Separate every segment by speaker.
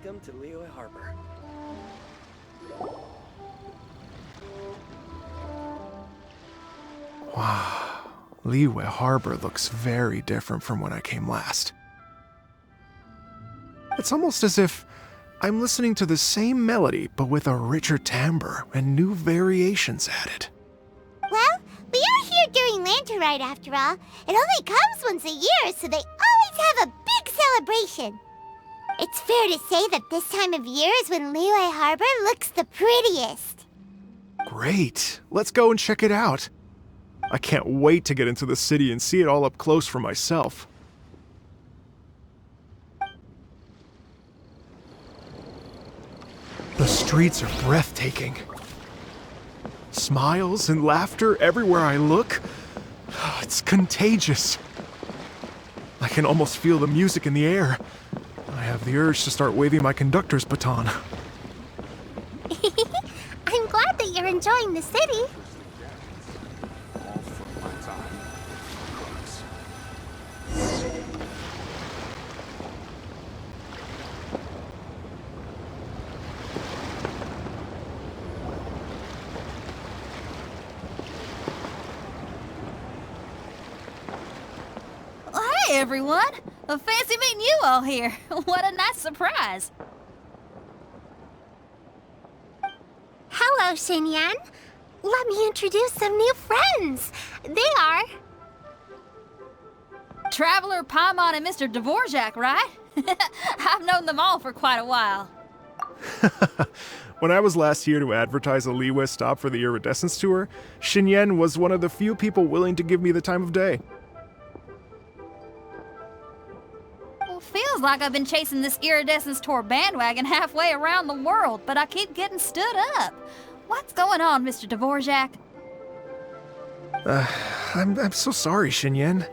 Speaker 1: Welcome to Liyue Harbor.
Speaker 2: Wow, Liyue Harbor looks very different from when I came last. It's almost as if I'm listening to the same melody, but with a richer timbre and new variations added.
Speaker 3: Well, we are here during Lantern Rite after all. It only comes once a year, so they always have a big celebration. It's fair to say that this time of year is when Liyue Harbor looks the prettiest.
Speaker 2: Great, let's go and check it out. I can't wait to get into the city and see it all up close for myself. The streets are breathtaking. Smiles and laughter everywhere I look. It's contagious. I can almost feel the music in the air. I have the urge to start waving my conductor's baton.
Speaker 3: I'm glad that you're enjoying the city.
Speaker 4: Hey everyone! Fancy meeting you all here. What a nice surprise.
Speaker 3: Hello, Xinyan. Let me introduce some new friends. They are...
Speaker 4: Traveler Paimon and Mr. Dvorak, right? I've known them all for quite a while.
Speaker 2: When I was last here to advertise a Liyue stop for the Iridescence Tour, Xinyan was one of the few people willing to give me the time of day.
Speaker 4: Feels like I've been chasing this Iridescence Tour bandwagon halfway around the world, but I keep getting stood up. What's going on, Mr. Dvorak?
Speaker 2: I'm so sorry, Xinyan.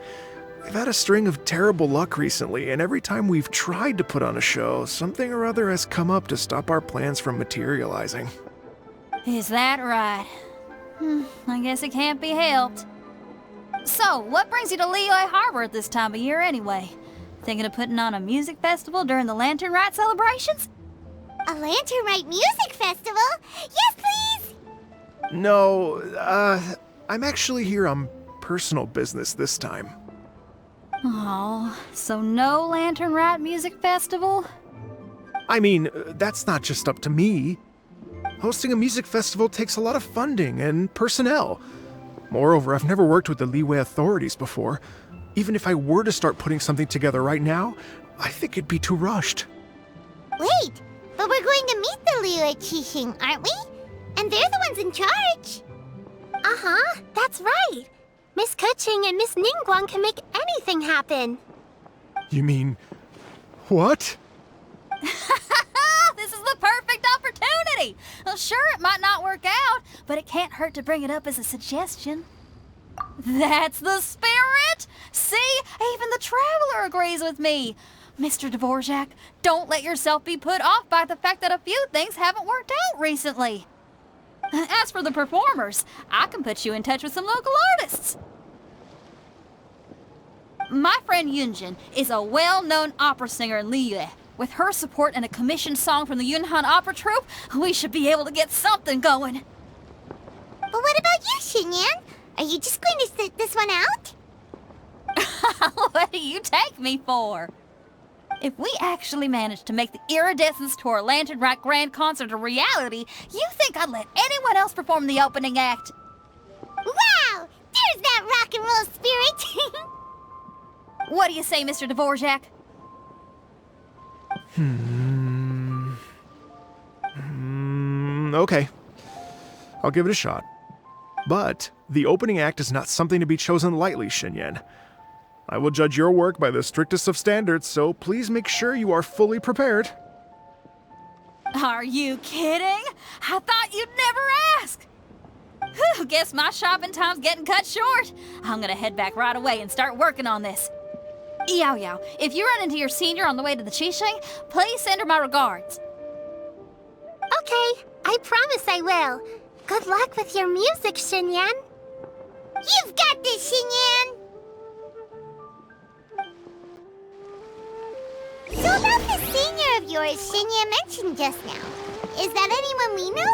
Speaker 2: We've had a string of terrible luck recently, and every time we've tried to put on a show, something or other has come up to stop our plans from materializing.
Speaker 4: Is that right? I guess it can't be helped. So, what brings you to Liyue Harbor at this time of year anyway? Thinking of putting on a music festival during the Lantern Rite celebrations?
Speaker 3: A Lantern Rite music festival? Yes, please!
Speaker 2: No, I'm actually here on personal business this time.
Speaker 4: Oh, so no Lantern Rite music festival?
Speaker 2: I mean, that's not just up to me. Hosting a music festival takes a lot of funding and personnel. Moreover, I've never worked with the Liyue authorities before. Even if I were to start putting something together right now, I think it'd be too rushed.
Speaker 3: Wait, but we're going to meet the Liyue Qixing, aren't we? And they're the ones in charge. Uh-huh, that's right. Miss Keqing and Miss Ningguang can make anything happen.
Speaker 2: You mean... what?
Speaker 4: This is the perfect opportunity! Well, sure, it might not work out, but it can't hurt to bring it up as a suggestion. That's the spirit! See, even the Traveler agrees with me. Mr. Dvorak, don't let yourself be put off by the fact that a few things haven't worked out recently. As for the performers, I can put you in touch with some local artists. My friend Yunjin is a well-known opera singer in Liyue. With her support and a commissioned song from the Yunhan Opera Troupe, we should be able to get something going.
Speaker 3: But what about you, Xinyan? Are you just going to sit this one out?
Speaker 4: What do you take me for? If we actually manage to make the Iridescence Tour Lantern Rite Grand Concert a reality, you think I'd let anyone else perform the opening act?
Speaker 3: Wow! There's that rock and roll spirit!
Speaker 4: What do you say, Mr. Dvorak?
Speaker 2: Okay. I'll give it a shot. But the opening act is not something to be chosen lightly, Xinyan. I will judge your work by the strictest of standards, so please make sure you are fully prepared.
Speaker 4: Are you kidding? I thought you'd never ask. Whew, guess my shopping time's getting cut short. I'm gonna head back right away and start working on this. Yaoyao, if you run into your senior on the way to the Qixing, please send her my regards.
Speaker 3: Okay, I promise I will. Good luck with your music, Xinyan. You've got this, Xinyan! So about the senior of yours Xinyan mentioned just now? Is that anyone we know?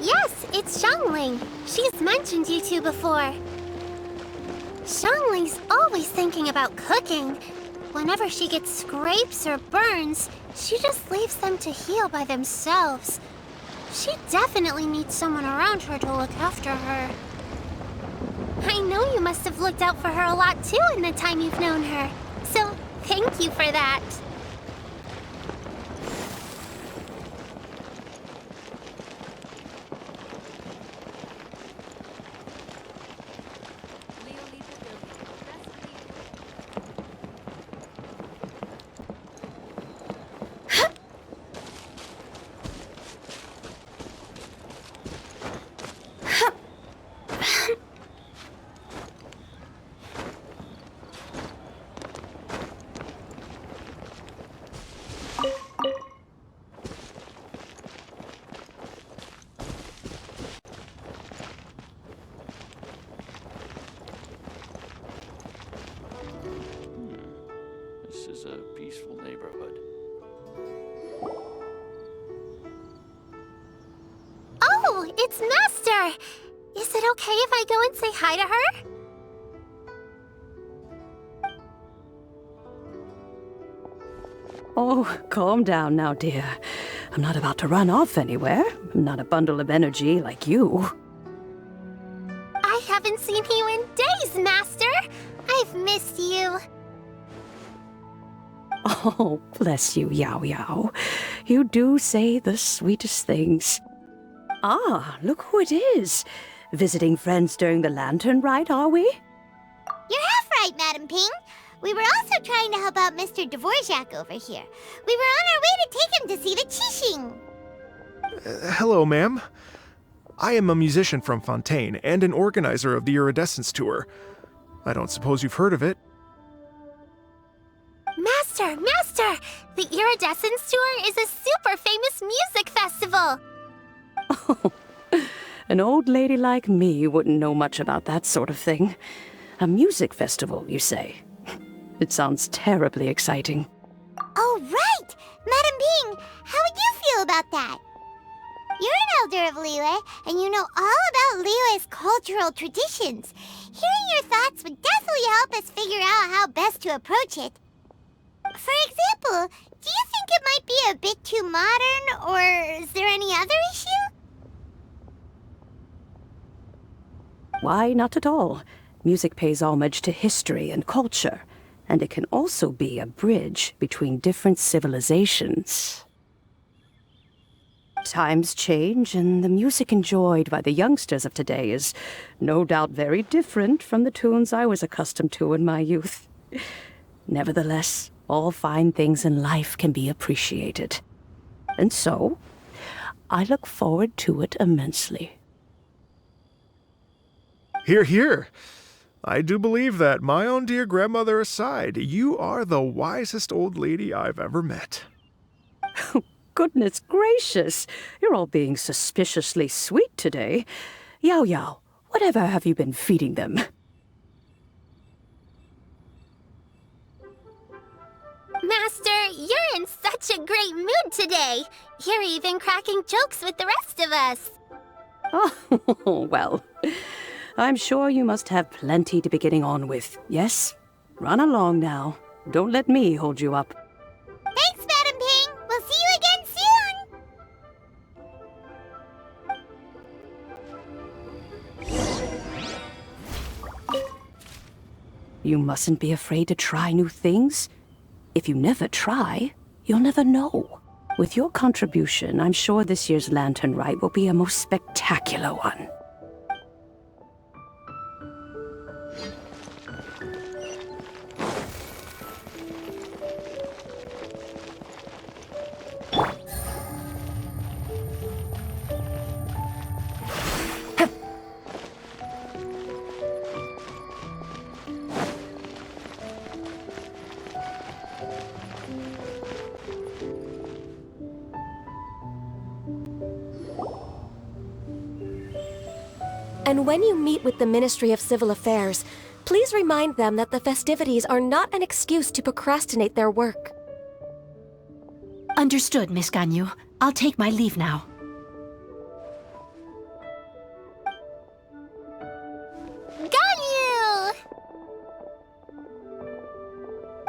Speaker 1: Yes, it's Xiangling. She's mentioned you two before. Xiangling's always thinking about cooking. Whenever she gets scrapes or burns, she just leaves them to heal by themselves. She definitely needs someone around her to look after her. I know you must have looked out for her a lot too in the time you've known her. So, thank you for that.
Speaker 5: This is a peaceful neighborhood.
Speaker 1: Oh, it's Master! Is it okay if I go and say hi to her?
Speaker 6: Oh, calm down now, dear. I'm not about to run off anywhere. I'm not a bundle of energy like you.
Speaker 1: I haven't seen you in days, Master! I've missed you.
Speaker 6: Oh, bless you, Yaoyao. You do say the sweetest things. Ah, look who it is. Visiting friends during the lantern rite, are we?
Speaker 3: You're half right, Madam Ping. We were also trying to help out Mr. Dvorak over here. We were on our way to take him to see the Qixing.
Speaker 2: Hello, ma'am. I am a musician from Fontaine and an organizer of the Iridescence Tour. I don't suppose you've heard of it.
Speaker 1: Master! The Iridescence Tour is a super famous music festival!
Speaker 6: Oh, an old lady like me wouldn't know much about that sort of thing. A music festival, you say? It sounds terribly exciting.
Speaker 3: Oh, right! Madam Ping, how would you feel about that? You're an elder of Liyue, and you know all about Liyue's cultural traditions. Hearing your thoughts would definitely help us figure out how best to approach it. For example, do you think it might be a bit too modern, or is there any other issue?
Speaker 6: Why, not at all. Music pays homage to history and culture, and it can also be a bridge between different civilizations. Times change, and the music enjoyed by the youngsters of today is no doubt very different from the tunes I was accustomed to in my youth. Nevertheless, all fine things in life can be appreciated. And so, I look forward to it immensely.
Speaker 2: Hear, hear. I do believe that, my own dear grandmother aside, you are the wisest old lady I've ever met.
Speaker 6: Goodness gracious, you're all being suspiciously sweet today. Yaoyao, whatever have you been feeding them?
Speaker 1: Master, you're in such a great mood today. You're even cracking jokes with the rest of us.
Speaker 6: Oh, well, I'm sure you must have plenty to be getting on with. Yes? Run along now. Don't let me hold you up.
Speaker 3: Thanks, Madam Ping. We'll see you again soon.
Speaker 6: You mustn't be afraid to try new things. If you never try, you'll never know. With your contribution, I'm sure this year's lantern rite will be a most spectacular one.
Speaker 7: And when you meet with the Ministry of Civil Affairs, please remind them that the festivities are not an excuse to procrastinate their work.
Speaker 8: Understood, Miss Ganyu. I'll take my leave now.
Speaker 1: Ganyu!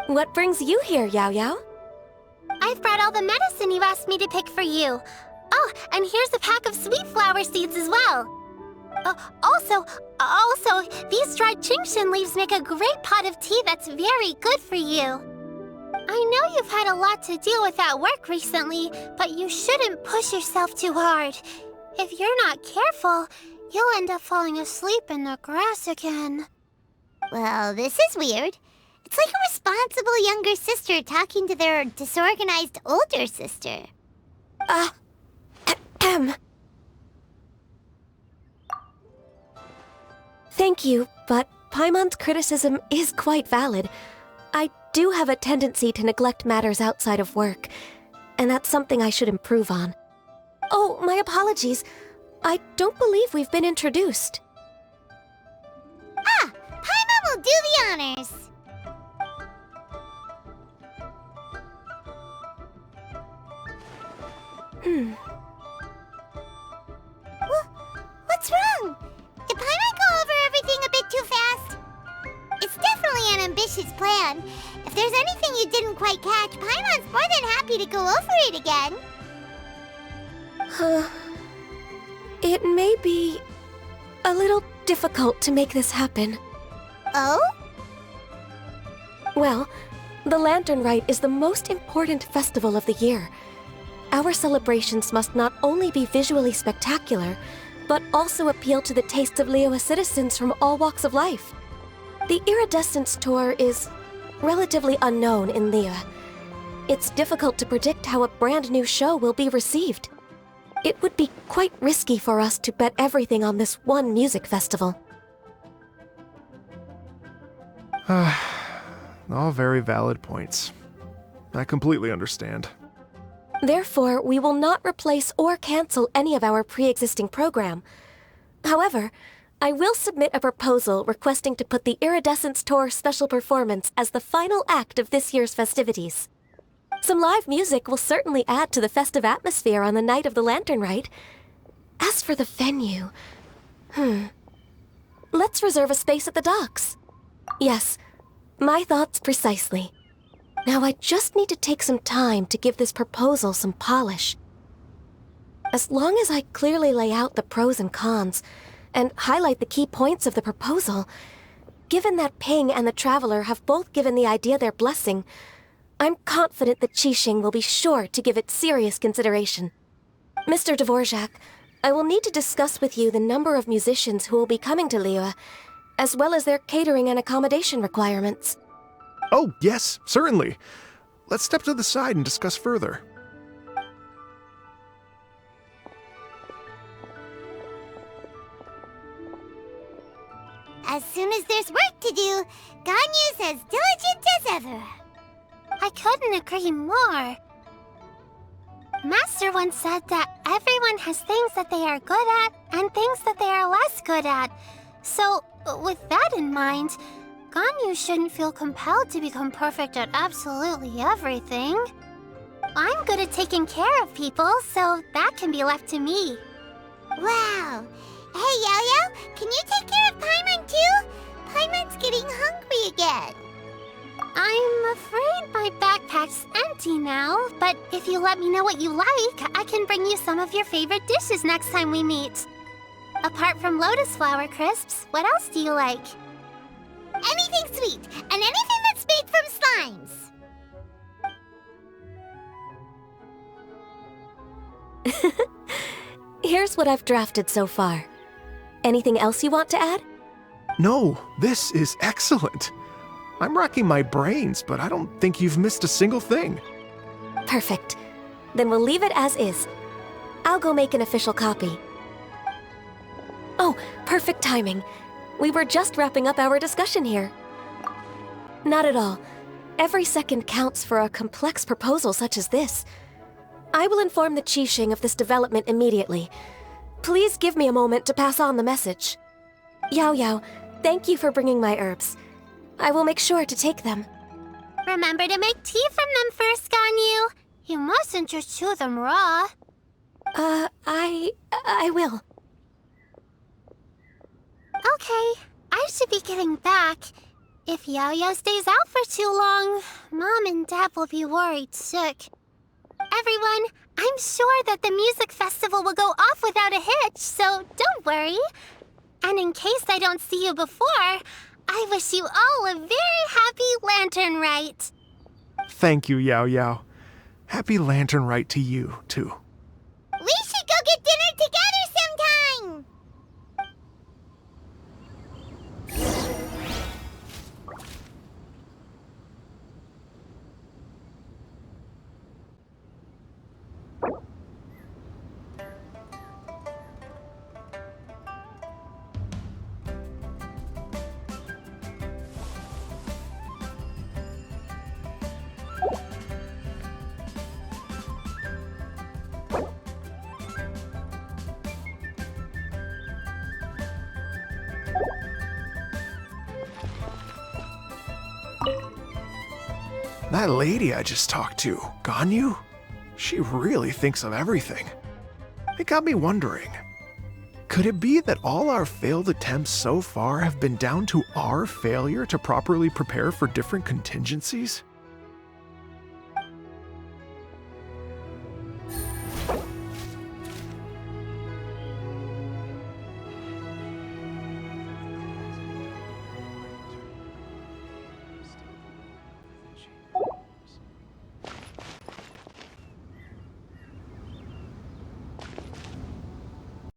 Speaker 7: What brings you here, Yaoyao?
Speaker 1: I've brought all the medicine you asked me to pick for you. Oh, and here's a pack of sweet flower seeds as well. Also, these dried Genshin leaves make a great pot of tea that's very good for you. I know you've had a lot to deal with at work recently, but you shouldn't push yourself too hard. If you're not careful, you'll end up falling asleep in the grass again.
Speaker 3: Well, this is weird. It's like a responsible younger sister talking to their disorganized older sister.
Speaker 7: Thank you, but Paimon's criticism is quite valid. I do have a tendency to neglect matters outside of work, and that's something I should improve on. Oh, my apologies. I don't believe we've been introduced.
Speaker 3: Paimon will do the honors. What's wrong? Did Paimon go over everything a bit too fast? It's definitely an ambitious plan. If there's anything you didn't quite catch, Paimon's more than happy to go over it again.
Speaker 7: It may be a little difficult to make this happen.
Speaker 3: Oh?
Speaker 7: Well, the Lantern Rite is the most important festival of the year. Our celebrations must not only be visually spectacular, but also appeal to the tastes of Liyue citizens from all walks of life. The Iridescence Tour is relatively unknown in Liyue. It's difficult to predict how a brand new show will be received. It would be quite risky for us to bet everything on this one music festival.
Speaker 2: All very valid points. I completely understand.
Speaker 7: Therefore, we will not replace or cancel any of our pre-existing program. However, I will submit a proposal requesting to put the Iridescence Tour special performance as the final act of this year's festivities. Some live music will certainly add to the festive atmosphere on the night of the Lantern Rite. As for the venue... Let's reserve a space at the docks. Yes, my thoughts precisely. Now I just need to take some time to give this proposal some polish. As long as I clearly lay out the pros and cons, and highlight the key points of the proposal, given that Ping and the Traveler have both given the idea their blessing, I'm confident that Qixing will be sure to give it serious consideration. Mr. Dvorak, I will need to discuss with you the number of musicians who will be coming to Liyue, as well as their catering and accommodation requirements.
Speaker 2: Oh, yes, certainly. Let's step to the side and discuss further.
Speaker 3: As soon as there's work to do, Ganyu's as diligent as ever.
Speaker 1: I couldn't agree more. Master once said that everyone has things that they are good at and things that they are less good at. So, with that in mind, Ganyu shouldn't feel compelled to become perfect at absolutely everything. I'm good at taking care of people, so that can be left to me.
Speaker 3: Wow. Hey, Yaoyao, can you take care of Paimon too? Paimon's getting hungry again.
Speaker 1: I'm afraid my backpack's empty now, but if you let me know what you like, I can bring you some of your favorite dishes next time we meet. Apart from lotus flower crisps, what else do you like?
Speaker 3: Anything sweet, and anything that's made from slimes.
Speaker 7: Here's what I've drafted so far. Anything else you want to add?
Speaker 2: No, this is excellent. I'm racking my brains, but I don't think you've missed a single thing.
Speaker 7: Perfect. Then we'll leave it as is. I'll go make an official copy. Oh, perfect timing. We were just wrapping up our discussion here. Not at all. Every second counts for a complex proposal such as this. I will inform the Qixing of this development immediately. Please give me a moment to pass on the message. Yaoyao, thank you for bringing my herbs. I will make sure to take them.
Speaker 1: Remember to make tea from them first, Ganyu. You mustn't just chew them raw.
Speaker 7: I will.
Speaker 1: Okay, I should be getting back. If Yaoyao stays out for too long, Mom and Dad will be worried sick. Everyone, I'm sure that the music festival will go off without a hitch, so don't worry. And in case I don't see you before, I wish you all a very happy Lantern Rite.
Speaker 2: Thank you, Yaoyao. Happy Lantern Rite to you, too.
Speaker 3: We should go get dinner together sometime!
Speaker 2: That lady I just talked to, Ganyu, she really thinks of everything. It got me wondering, could it be that all our failed attempts so far have been down to our failure to properly prepare for different contingencies?